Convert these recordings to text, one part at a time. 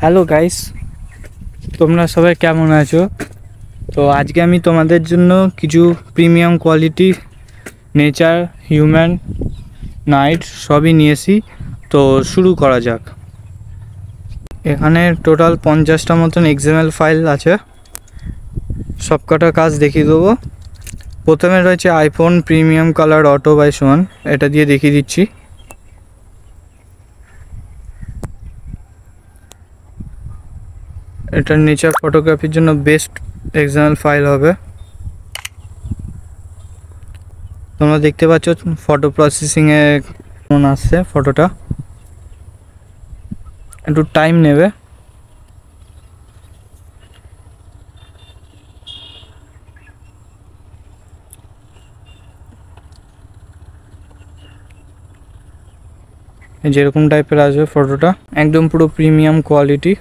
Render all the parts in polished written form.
Hello guys, তোমরা সবাই কেমন আছো? তো আজকে আমি তোমাদের জন্য কিছু premium quality nature, human, night সবই নিয়েছি। তো শুরু করা যাক। এখানে টোটাল 50টা মতন এক্সএমএল ফাইল আছে, সবকটা কাজ দেখিয়ে দেবো। প্রথমে রয়েছে iPhone premium colour auto by Swan, এটা দিয়ে দেখিয়ে দিচ্ছি। এটা নেচার ফটোগ্রাফির জন্য বেস্ট এক্সএমএল ফাইল হবে। তোমরা দেখতে পাচ্ছ ফটো প্রসেসিংয়ে কেমন আসছে ফটোটা, একটু টাইম নেবে। যেরকম টাইপের আসবে ফটোটা, একদম পুরো প্রিমিয়াম কোয়ালিটি।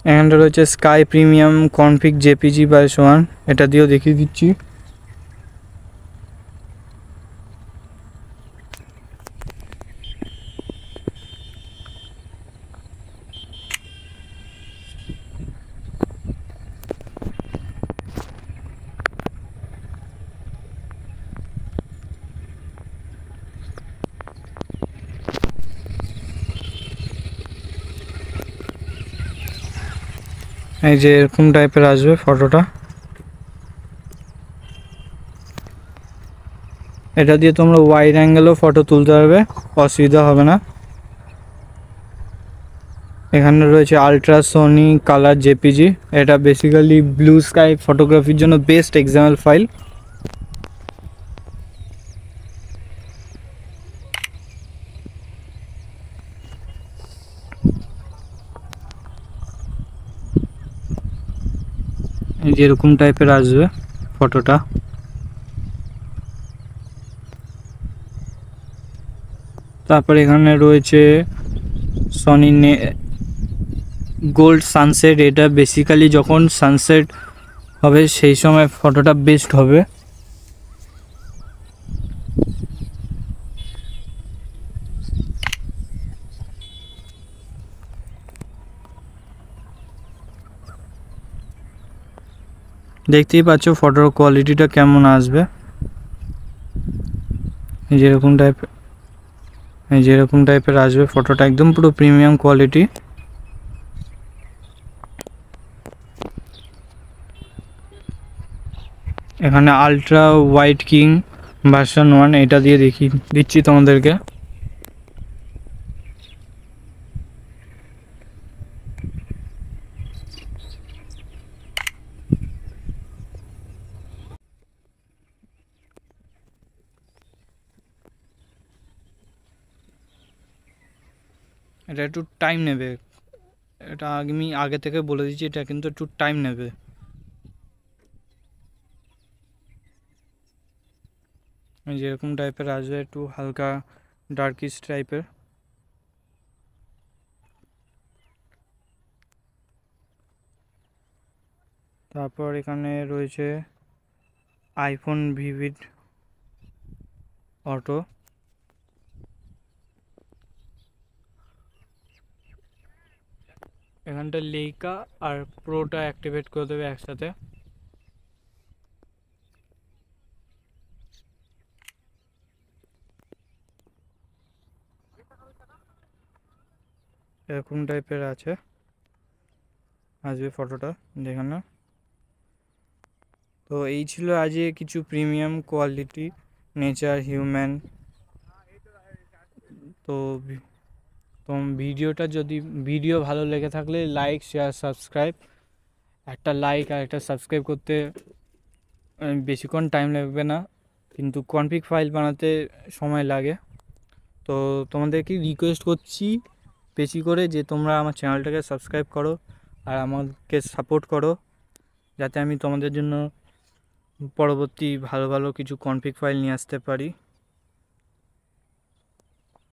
এখানটা রয়েছে sky premium config JPG by Swan, এটা দিয়েও দেখিয়ে দিচ্ছি। এই যে এরকম টাইপের আসবে ফটোটা, এটা দিয়ে তোমরা ওয়াইড অ্যাঙ্গেলও ফটো তুলতে পারবে, অসুবিধা হবে না। এখানে রয়েছে আলট্রাসোনিক কালার জেপিজি, এটা বেসিক্যালি ব্লু স্কাই ফটোগ্রাফির জন্য বেস্ট এক্সাম্পল ফাইল। যেরকম টাইপের আসবে ফটোটা, তারপর এখানে রয়েছে সনি গোল্ড সানসেট, এটা বেসিক্যালি যখন সানসেট হবে সেই সময় ফটোটা বেস্ট হবে। দেখতেই পাচ্ছ ফটোর কোয়ালিটিটা কেমন আসবে। যেরকম টাইপের আসবে ফটোটা, একদম পুরো প্রিমিয়াম কোয়ালিটি। এখানে আলট্রা ওয়াইড কিং ভার্সন 1, এটা দিয়ে দেখিয়ে দিচ্ছি তোমাদেরকে। এটা একটু টাইম নেবে, এটা আমি আগে থেকে বলে দিচ্ছি, এটা কিন্তু একটু টাইম নেবে। যেরকম টাইপের আসবে, একটু হালকা ডার্কিশ টাইপের। তারপর এখানে রয়েছে আইফোন ভিভিড অটো, এখানটা লেইকা আর প্রোটা অ্যাক্টিভেট করে দেবে একসাথে। এরকম টাইপের আসবে ফটোটা, দেখে না। তো এই ছিল আজকে কিছু প্রিমিয়াম কোয়ালিটি নেচার, হিউম্যান। তো ভিডিওটা যদি ভালো লেগে থাকলে লাইক, শেয়ার, সাবস্ক্রাইব। একটা লাইক আর একটা সাবস্ক্রাইব করতে বেশিক্ষণ টাইম লাগবে না, কিন্তু কনফিগ ফাইল বানাতে সময় লাগে। তো তোমাদেরকে রিকোয়েস্ট করছি বেশি করে যে তোমরা আমার চ্যানেলটাকে সাবস্ক্রাইব করো আর আমাকে সাপোর্ট করো, যাতে আমি তোমাদের জন্য পরবর্তী ভালো ভালো কিছু কনফিগ ফাইল নিয়ে আসতে পারি।